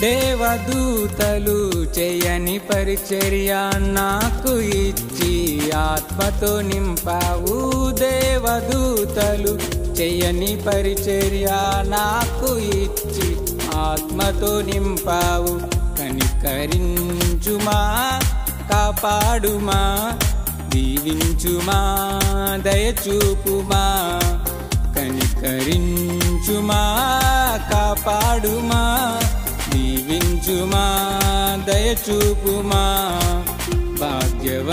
దేవదూతలు చేయని పరిచర్య నాకు ఇచ్చి ఆత్మతో నింపావు. దేవదూతలు చేయని పరిచర్య నాకు ఇచ్చి ఆత్మతో నింపావు. కనికరించుమా, కాపాడుమా, దీవించుమా, దయచూపుమా. కనికరించుమా, కాపాడుమా, దీవించుమా, దయచూపుమా. భాగ్యవంతుడా